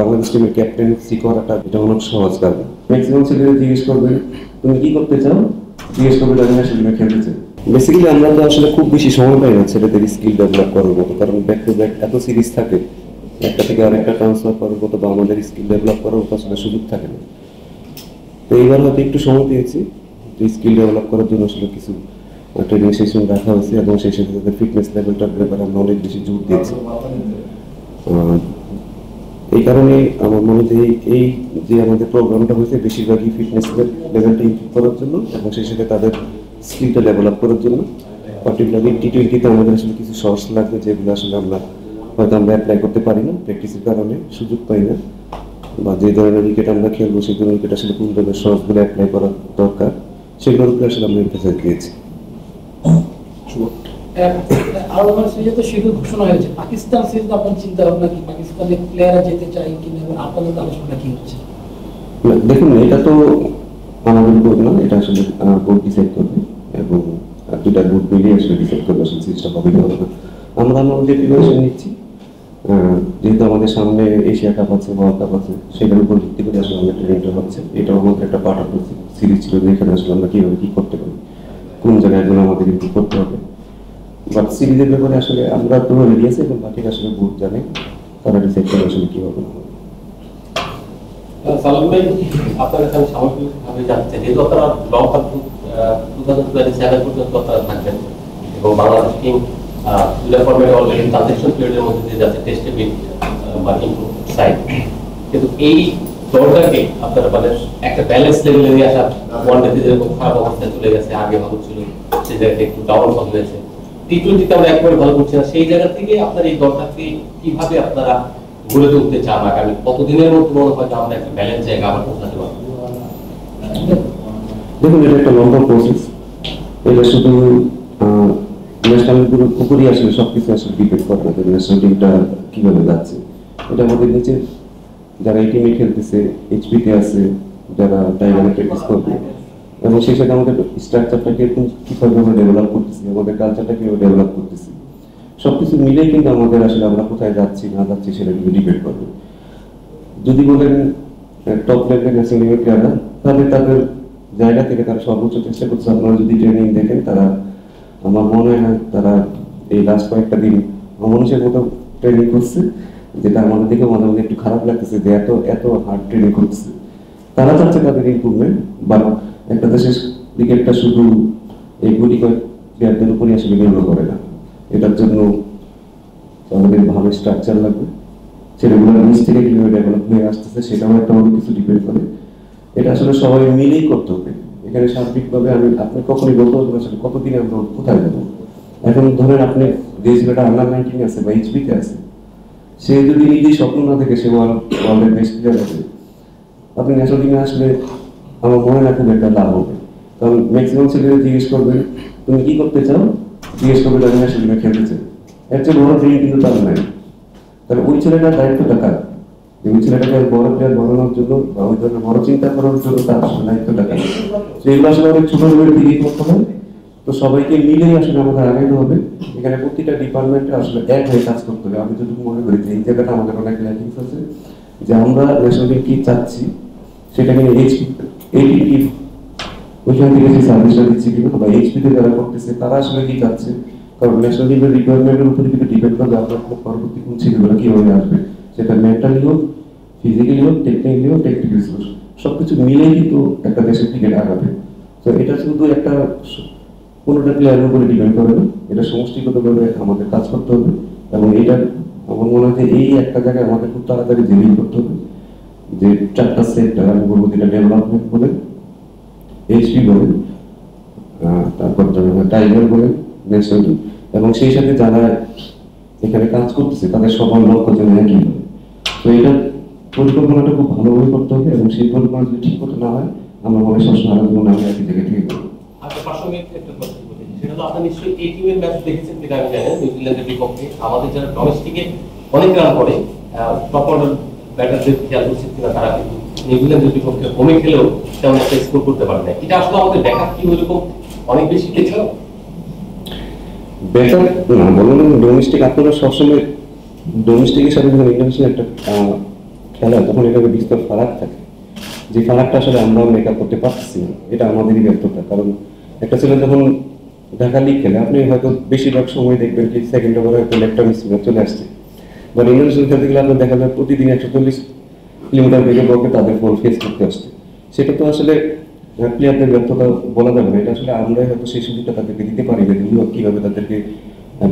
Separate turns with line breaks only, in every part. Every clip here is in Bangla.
বাংলাদেশ টিমের ক্যাপ্টেন্সি করাটা এটা অনেক সহজ কাজ। ম্যাক্সিমাম ছেলেরা জিজ্ঞেস করবেন তুমি কি করতে চাও, জিজ্ঞেস করবে আমি আসলে খেলতে চাই। বেসিক্যালি আমরা তো আসলে খুব বেশি সময় পাই না ছেলেদের স্কিল ডেভেলপ করার মতো, কারণ ব্যাক টু ব্যাক এত সিরিজ থাকে, একটা থেকে আরেকটা ট্রান্সফার করার মতো বা আমাদের স্কিল ডেভেলপ করার মতো আসলে সুযোগ থাকে না। তো এইবার হয়তো একটু সময় পেয়েছি, স্কিল ডেভেলপ করার জন্য আসলে কিছু ট্রেনিং সেশন রাখা হয়েছে এবং সেই সাথে তাদের ফিটনেস লেভেলটার ব্যাপারে আমরা অনেক বেশি জোর দিয়েছি। এই কারণে আমার মনে হয় এই যে আমাদের প্রোগ্রামটা হয়েছে বেশিরভাগই ফিটনেস লেভেলটা ইমপ্রুভ করার জন্য এবং সেই সাথে তাদের স্কিলটা ডেভেলপ করার জন্য। পার্টিকুলারলি টি20তে আমাদের আসলে কিছু শর্টস লাগবে যেগুলো আসলে আমরা হয়তো আমরা অ্যাপ্লাই করতে পারি না, প্র্যাকটিসের কারণে সুযোগ পাই না, বা যে ধরনের উইকেট আমরা খেলবো সেই ধরনের উইকেট আসলে কোন ধরনের শর্টসগুলো অ্যাপ্লাই করা দরকার সেগুলোর উপরে আসলে আমরা এমফাসাইজ দিয়েছি।
আরো সিরিজে তো শিডিউল ঘোষণা হয়েছে, পাকিস্তান সিরিজ আপনার চিন্তা ভাবনা কি, পাকিস্তানের প্লেয়াররা যেতে চায় কিনা এবং আপনাদের আলোচনা কি হচ্ছে?
দেখুন, এটা তো আমাদের বোর্ড না, এটা আসলে বোর্ড ডিসাইড করবে এবং দুটা বোর্ড মিলিয়ে আসলে ডিসাইড করবে আসলে সিরিজটা হবে কি হবে না। আমরা আমাদের প্রিপারেশন নিচ্ছি, যেহেতু আমাদের সামনে এশিয়া কাপ আছে, ওয়ার্ল্ড কাপ আছে, সেটার উপর ভিত্তি করে আসলে আমাদের ট্রেনিংটা হচ্ছে। এটাও আমাদের একটা পার্ট অফ সিরিজ ছিল যেখানে আসলে আমরা কীভাবে কী করতে পারি, কোন জায়গাগুলো আমাদের ইমপ্রুভ করতে হবে। বাট সিরিজের ব্যাপারে আসলে আমরা তো রেডি আছি এবং বাকিটা আসলে বোর্ড জানে, তারা ডিসাইড করে আসলে কী হবে না হবে।
সালাম ভাই, আপনার কাছে আমি সামগ্রিকভাবে জানতে চাই, যেহেতু আপনারা লং টার্ম 2027 পর্যন্ত আপনারা থাকবেন এবং বাংলাদেশ টিম দুটা ফরম্যাটে অলরেডি ট্রানজিশন পিরিয়ডের মধ্যে দিয়ে যাচ্ছে, টেস্টে বিট বা ইমপ্রুভ সাইড, কিন্তু এই দলটাকে আপনারা মানে একটা ব্যালেন্স লেভেলে নিয়ে আসা, ওয়ানডেতে যেরকম খারাপ অবস্থায় চলে গেছে, আগে ভালো ছিল সেই জায়গাটা একটু ডাউনফল হয়েছে, টি20তে আমরা একবারে ভালো করছি না, সেই জায়গা থেকে আপনার এই দলটাকে কিভাবে আপনারা গড়ে তুলতে চান আগামী কতদিনের মধ্যে মনে হয় যে আমরা একটা ব্যালেন্স জায়গা আবার পৌঁছাতে পারবো?
দেখুন, এটা একটা লম্বা প্রসেস, এটা শুধু ন্যাশনাল উপরই আসলে সবকিছু আসলে ডিপেন্ড করে না যে ন্যাশনাল টিমটা কীভাবে যাচ্ছে। এটা আমাদের নিচে যারা এই টিমে খেলতেছে, এইচপিতে আছে, যারা টাইগারে প্র্যাকটিস করবে এবং সেই সাথে আমাদের স্ট্রাকচারটাকে কীভাবে আমরা ডেভেলপ করতেছি, আমাদের কালচারটা কীভাবে ডেভেলপ করতেছি, সব কিছু মিলেই কিন্তু আমাদের আসলে আমরা কোথায় যাচ্ছি না যাচ্ছি সেটা কিন্তু ডিপেন্ড করবে। যদি বলেন টপ লেভেলের ন্যাশনাল টিমের প্লেয়াররা, তাহলে তাদের জায়গা থেকে তারা সর্বোচ্চ চেষ্টা করছে। আপনারা যদি ট্রেনিং দেখেন, তারা আমার মনে হয় না তারা এই লাস্ট কয়েকটা দিন মানুষের মতো ট্রেনিং করছে, যেটা আমাদের দিকে মাঝে মাঝে একটু খারাপ লাগতেছে যে এত এত হার্ড ট্রেনিং করছে। তারা চাচ্ছে তাদের ইমপ্রুভমেন্ট, বা একটা দেশের ক্রিকেটটা শুধু এই গুটি কয়েক প্লেয়ারদের উপরই আসলে নির্ভর করে না। এটার জন্য আমাদের ভালো স্ট্রাকচার লাগবে, ছেলেগুলোর নিচ থেকে কীভাবে ডেভেলপ হয়ে আসতেছে সেটাও একটা অনেক কিছু ডিপেন্ড করে। এটা আসলে সবাই মিলেই করতে হবে। এখানে সার্বিকভাবে আপনি কখনই বলতে পারবেন আসলে কতদিনে আমরা কোথায় যাবো। এখন ধরেন আপনি যে ছেলেটা আন্ডার-19 আছে বা এইচপিতে আছে, সে যদি নিজেই স্বপ্ন না থেকে সে ওয়ার্ল্ডের বেস্ট প্লেয়ার হবে, আপনি ন্যাশনাল টিমে আসলে আমার মনে না খুব একটা লাভ হবে। কারণ ম্যাক্সিমাম ছেলেরা জিজ্ঞেস করবেন তুমি কি করতে চাও, জিজ্ঞেস করবে আমি ন্যাশনাল টিমে খেলতে চাই। এর চেয়ে বড় ট্রেনিং কিন্তু তার নাই। তাহলে ওই ছেলেটার দায়িত্বটা কার? ওই ছেলেটাকে বড় প্লেয়ার বানানোর জন্য বা ওই ধরনের বড় চিন্তা করার জন্য তার দায়িত্বটা কার? সেগুলো আসলে অনেক ছোট লেভেলের দিকেই করতে হয়। তো সবাইকে মিলেই আসলে আমাদের আগাইতে হবে। এখানে প্রতিটা ডিপার্টমেন্টে আসলে এক হয়ে কাজ করতে হবে। আমি যতটুকু মনে করি যে এই জায়গাটা আমাদের অনেক ল্যাকিংস আছে, যে আমরা ন্যাশনাল টিম কি চাচ্ছি সেটাকে এইচপি কি ওইখান থেকে সেই সার্ভিসটা দিচ্ছে কিনা, বা এইচপিতে যারা করতেছে তারা আসলে কি চাচ্ছে। কারণ ন্যাশনাল টিমের রিকোয়ারমেন্টের উপরে কিন্তু ডিপেন্ড করবে আপনার পরবর্তী কোন ছেলেগুলো কীভাবে আসবে, সেটা মেন্টালি হোক, ফিজিক্যালি হোক, টেকনিক্যালি হোক, টেকনিক্যালি হোক, সবকিছু মিলেই কিন্তু একটা দেশের ক্রিকেট আগাবে। তো এটা শুধু একটা কোনোটা প্লেয়ারের উপরে ডিপেন্ড করে না, এটা সমষ্টিগতভাবে আমাদের কাজ করতে হবে। এবং এটা আমার মনে হয় যে এই একটা জায়গায় আমাদের খুব তাড়াতাড়ি জেলিং করতে হবে, যে চারটা সেক্টর আমি বলবো, যেটা ডেভেলপমেন্ট বলে, এইচপি বলে, তারপর টাইগার বলে, ন্যাশনাল টিম, এবং সেই সাথে যারা এখানে কাজ করতেছে তাদের সবার লক্ষ্য যেন একই হয়। তো এটা পরিকল্পনাটা খুব ভালোভাবে করতে হবে, এবং সেই পরিকল্পনা যদি ঠিক করতে না হয় আমরা মনে হয় সবসময় আলাদা মনে হয় একই জায়গায় থেকে করবো।
আপনার প্রাসঙ্গিক একটা কথা বলি, সেটা হলো আপনি নিশ্চয়ই এই টিমের ম্যাচ দেখেছেন কিনা আমি জানি না, নিউজিল্যান্ডের বিপক্ষে আমাদের যারা ডোমেস্টিকে অনেক রান করে টপ অর্ডার ব্যাটারদের খেয়াল করছে কিনা, তারা কিন্তু নিউজিল্যান্ডের বিপক্ষে হোমে খেলেও তেমন একটা স্কোর করতে পারে না। এটা আসলে আমাদের ব্যাকআপ কি ওইরকম অনেক বেশি খেলেছিল
বেটার না বলুন। ডোমেস্টিক আপনারা সবসময় ডোমেস্টিকের সাথে যখন ইন্টারন্যাশনাল একটা খেলা হয় তখন এভাবে বিস্তর ফারাক থাকে, যে ফারাকটা আসলে আমরাও মেকআপ করতে পারতেছি না, এটা আমাদেরই ব্যর্থতা। কারণ একটা ছেলে যখন ঢাকা লিগ খেলে আপনি হয়তো বেশিরভাগ সময় দেখবেন কি সেকেন্ড ওভারে হয়তো লেফট আর্ম স্পিনার চলে আসছে, বা ইন্টারন্যাশনাল খেলতে গেলে আপনার দেখা যায় প্রতিদিন 140 কিলোমিটার বেগে বলকে তাদের বল ফেস করতে আসছে। সেটা তো আসলে প্লেয়ারদের ব্যর্থতা বলা যাবে না, এটা আসলে আমরাই হয়তো সেই সুযোগটা তাদেরকে দিতে পারি যে কীভাবে তাদেরকে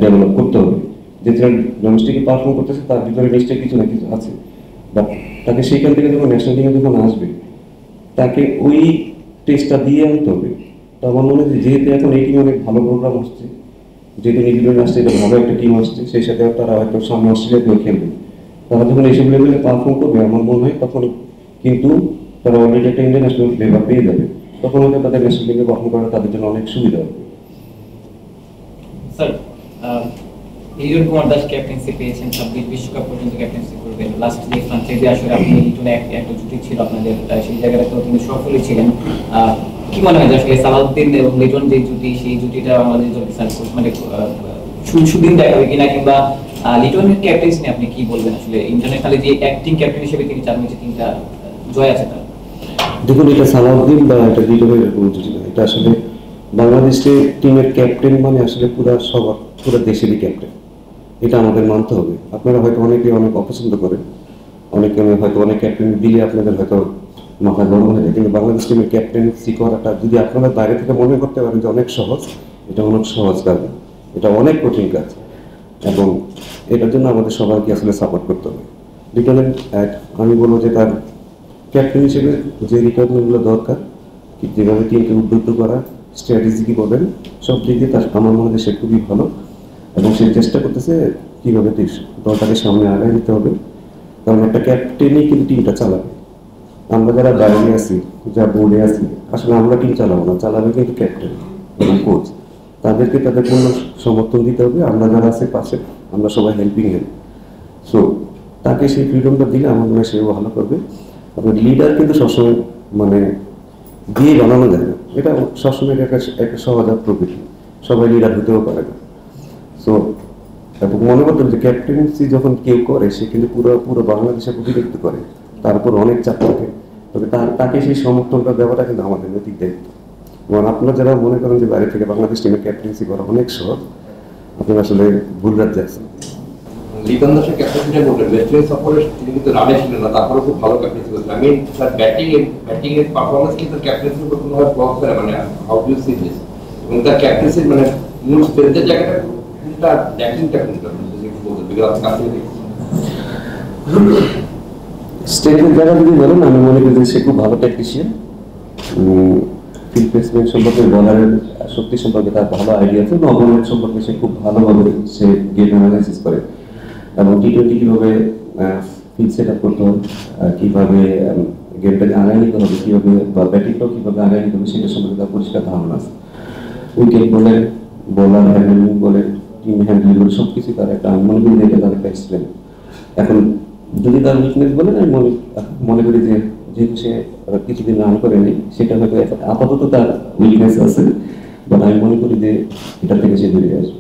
ডেভেলপ করতে হবে। যে ছেলে ডোমেস্টিকে পারফর্ম করতেছে তার ভিতরে নিশ্চয়ই কিছু না কিছু আছে, বাট তাকে সেইখান থেকে যখন ন্যাশনাল টিমে যখন আসবে তাকে ওই টেস্টটা দিয়ে আনতে হবে। তো আমার মনে হয় যেহেতু এখন এই টিমে অনেক ভালো প্রোগ্রাম আসছে, যেহেতু নিউজিল্যান্ড আসছে, এটা ভালো একটা টিম আসছে, সেই সাথে তারা হয়তো সামনে অস্ট্রেলিয়াতেও খেলবে, তারা যখন এইসব লেভেলে পারফর্ম করবে আমার মনে হয় তখন কিন্তু তারা অলরেডি একটা ইন্টারন্যাশনাল ফ্লেভার পেয়ে যাবে, তখন হয়তো তাদের ন্যাশনাল টিমে পারফর্ম করা তাদের জন্য অনেক সুবিধা হবে।
স্যার, লিটন কুমার দাস ক্যাপ্টেন্সি পেয়েছেন, 26 বিশ্বকাপ পর্যন্ত ক্যাপ্টেন্সি করবেন। লাস্ট যে ফ্রান্সাইজি আসলে আপনি লিটনে একটা জুটি ছিল আপনাদের, সেই জায়গাটা তো তিনি সফলই ছিলেন। কি মনে হয় যে আসলে সালাউদ্দিন এবং লিটন যে জুটি, সেই জুটিটা আমাদের জন্য স্যার মানে সুদিন দেখাবে কিনা, কিংবা লিটনের ক্যাপ্টেন্সি নিয়ে আপনি কি বলবেন? আসলে ইন্টারন্যাশনালে যে অ্যাক্টিং ক্যাপ্টেন হিসেবে তিনি 4 ম্যাচে 3টা জয় আছে তার।
দেখুন, এটা সালাউদ্দিন বা এটা লিটনের এরকম জুটি না, এটা আসলে বাংলাদেশের টিমের ক্যাপ্টেন মানে আসলে পুরো দেশেরই ক্যাপ্টেন, এটা আমাদের মানতে হবে। আপনারা হয়তো অনেকে অনেক অপছন্দ করেন, অনেকে হয়তো অনেক ক্যাপ্টেন দিলে আপনাদের হয়তো মাথা গরম হয়ে যায়, কিন্তু বাংলাদেশ টিমের ক্যাপ্টেন্সি করাটা যদি আপনারা বাইরে থেকে মনে করতে পারেন যে অনেক সহজ, এটা অনেক সহজ কাজ না, এটা অনেক কঠিন কাজ, এবং এটার জন্য আমাদের সবাইকে আসলে সাপোর্ট করতে হবে। লিটনের আমি বলবো যে তার ক্যাপ্টেন হিসেবে যে রিকোয়ারমেন্টগুলো দরকার, যেভাবে টিমকে উদ্বুদ্ধ করা, স্ট্র্যাটেজি কি বলেন, সব দিক দিয়ে তার আমার মনে হয় সে খুবই ভালো, এবং সে চেষ্টা করতেছে কীভাবে দলটাকে সামনে আগায় দিতে হবে। কারণ একটা ক্যাপ্টেনই কিন্তু টিমটা চালাবে, আমরা যারা বাইরে আছি, যা বোর্ডে আছি, আসলে আমরা টিম চালাবো না, চালাবে কিন্তু ক্যাপ্টেন এবং কোচ। তাদেরকে তাদের পূর্ণ সমর্থন দিতে হবে, আমরা যারা আছে পাশে আমরা সবাই হেল্পিং হ্যান্ড। সো তাকে সেই ফ্রিডমটা দিলে আমার মনে হয় সেও ভালো করবে। আপনার লিডার কিন্তু সবসময় মানে দিয়ে বানানো যায় না, এটা সবসময় একটা সহজাত প্রকৃতি, সবাই লিডার হতেও পারে না। সো এবং মনে করতে হবে যে ক্যাপ্টেন্সি যখন কেউ করে সে কিন্তু পুরো বাংলাদেশের প্রতিনিধিত্ব করে, তারপর অনেক চাপ থাকে, তবে তাকে সেই সমর্থনটা দেওয়াটা কিন্তু আমাদের নৈতিক দায়িত্ব। এবং আপনারা যারা মনে করেন যে বাইরে থেকে বাংলাদেশ টিমের ক্যাপ্টেন্সি করা অনেক সহজ, আপনারা আসলে ভুল রাজ্যে আছেন।
লিটন দাসের ক্যাপ্টেন্সিটা বললেন, ওয়েস্ট ইন্ডিজ সফরে তিনি কিন্তু রানে ছিলেন না, তারপরে খুব ভালো ক্যাপ্টেন্সি করেছেন। আমি স্যার ব্যাটিং এর পারফরমেন্স কিন্তু ক্যাপ্টেন্সির উপর কোনোভাবে প্রভাব ফেলে, মানে how do you see this, এবং তার ক্যাপ্টেন্সির মানে মূল স্ট্রেংথের জায়গাটা কোনটা, ব্যাটিংটা কোনটা যদি একটু বলতেন, বিকজ কাছে
স্ট্রেংথের জায়গা যদি বলেন, আমি মনে করি যে সে খুব ভালো ট্যাকটিশিয়ান, ফিল্ড প্লেসমেন্ট সম্পর্কে, বলারের শক্তি সম্পর্কে তার ভালো আইডিয়া আছে, নবমেন্ট সম্পর্কে সে খুব ভালোভাবে সে গেম অ্যানালাইসিস করে, এবং টি-20 কীভাবে ফিল্ড সেট আপ করতে হবে, কীভাবে গেমটাকে আগায় নিতে হবে, কীভাবে বা ব্যাটিংটাও কীভাবে আগায় নিতে হবে সেটা সম্পর্কে তার পরিষ্কার ধারণা আছে। উইকেট বলে, বোলার হ্যান্ডলিং বলে, টিম হ্যান্ডলিং বলে, সব কিছু তার একটা, আমি মনে করি যে এটা তার একটা স্ট্রেংথ। এখন যদি তার উইকনেস বলেন, আমি মনে করি যে যেহেতু সে কিছুদিন রান করেনি, সেটা হয়তো আপাতত তার উইকনেস আছে, বাট আমি মনে করি যে এটা থেকে সে বেরিয়ে আসবে।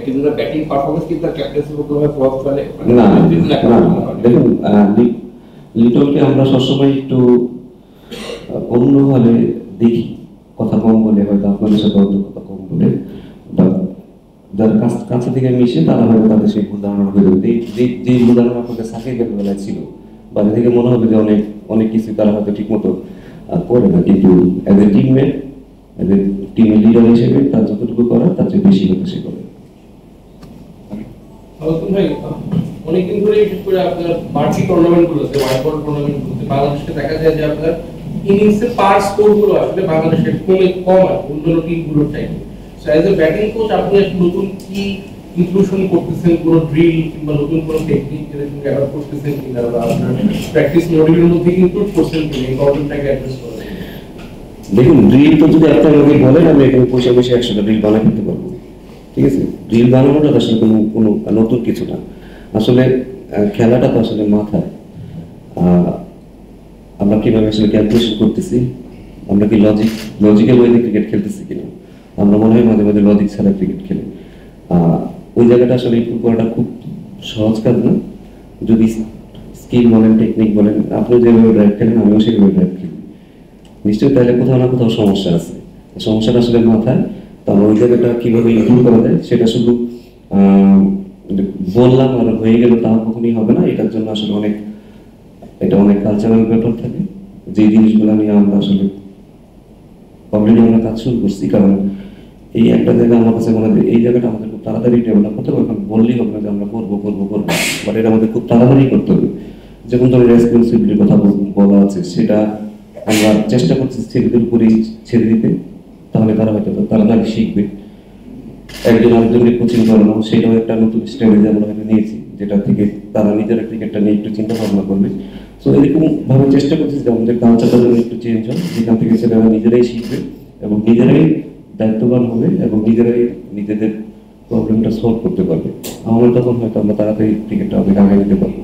কিন্তু ব্যাটিং পারফরমেন্স কিন্তু তার ক্যাপ্টেন্সির উপর কোনোভাবে প্রভাব ফেলে
না। দেখুন, লিটনকে আমরা সবসময় একটু অন্যভাবে দেখি, কথা কম বলে, হয়তো আপনাদের সাথে হয়তো কথা কম বলে, যারা কাছে থেকে মিশে তারা হয়তো তাদের সেই ভুল ধারণা হয়ে যাবে, যে ভুল ধারণা আপনাদের সাকিবের বেলায় ছিল, বাইরে থেকে মনে হবে যে অনেক কিছু তারা হয়তো ঠিক মতো করে না, কিন্তু as a teammate, as a টিমের লিডার হিসেবে তার যতটুকু করা তার চেয়ে বেশি হয়তো সে করে।
ভাই, অনেকদিন ধরে বিশেষ করে আপনার মাল্টি টুর্নামেন্টগুলোতে, হোয়াইট বল টুর্নামেন্টগুলোতে বাংলাদেশকে দেখা যায় যে আপনার ইনিংসের পার স্কোরগুলো আসলে বাংলাদেশের কম আর অন্যান্য টিমগুলোর চাইতে। So as a batting coach আপনি নতুন কি ইনক্লুশন করতেছেন, কোনো ড্রিল কিংবা নতুন কোনো টেকনিক এরকম অ্যাডপ্ট করতেছেন কিনা, বা আপনার প্র্যাকটিস মডিউলের মধ্যে ইনক্লুড করছেন কিনা এই প্রবলেমটাকে অ্যাড্রেস করেন?
দেখুন, ড্রিল তো যদি আপনার আমাকে বলেন, আমি এখানে পয়সা 100টা ড্রিল বানাই ফেলতে পারবো, ঠিক আছে। ড্রিল বানানোটা আসলে কোনো নতুন কিছু না, আসলে খেলাটা তো আসলে মাথায়, আমরা কিভাবে আসলে ক্যালকুলেশন করতেছি, আমরা কি লজিক্যাল ওয়েতে ক্রিকেট খেলতেছি কিনা, আমরা মনে হয় মাঝে মাঝে লজিক ছাড়া ক্রিকেট খেলি। ওই জায়গাটা আসলে ইমপ্রুভ করাটা খুব সহজ কাজ না, যদি স্কিল বলেন, টেকনিক বলেন, আপনি যেভাবে ড্রাইভ খেলেন আমিও সেভাবে ড্রাইভ খেলি, নিশ্চয়ই তাহলে কোথাও না কোথাও সমস্যা আছে। সমস্যাটা আসলে মাথায়, তাহলে ওই জায়গাটা কীভাবে ইমপ্রুভ করা যায় সেটা শুধু বললাম আর হয়ে গেল তা কখনই হবে না। এটার জন্য আসলে অনেক কালচারাল ব্যাপার থাকে, যে জিনিসগুলো নিয়ে আমরা আসলে অলরেডি আমরা কাজ শুরু করছি। কারণ এই একটা জায়গা আমার কাছে মনে হয় এই জায়গাটা আমাদের খুব তাড়াতাড়ি ডেভেলপ করতে হবে। এখন বললেই হবে না যে আমরা করবো, বাট এটা আমাদের খুব তাড়াতাড়ি করতে হবে। যেমন ধরনের রেসপন্সিবিলিটির কথা বলা আছে, সেটা আমরা চেষ্টা করছি ছেলেদের উপরেই ছেড়ে দিতে, তাহলে তারা হয়তো তাড়াতাড়ি শিখবে। একজন আরেকজনকে কোচিং করানো, সেটাও একটা নতুন স্ট্র্যাটেজি আমরা হয়তো নিয়েছি, যেটা থেকে তারা নিজেরা ক্রিকেটটা নিয়ে একটু চিন্তা ভাবনা করবে। সো এরকম ভাবে চেষ্টা করছি যে আমাদের কালচারটা যেন একটু চেঞ্জ হয়, যেখান থেকে ছেলেরা নিজেরাই শিখবে এবং নিজেরাই দায়িত্ববান হবে এবং নিজেরাই নিজেদের প্রবলেমটা সলভ করতে পারবে। আমার তখন হয়তো আমরা তাড়াতাড়ি ক্রিকেটটা অনেক আগে নিতে পারবো।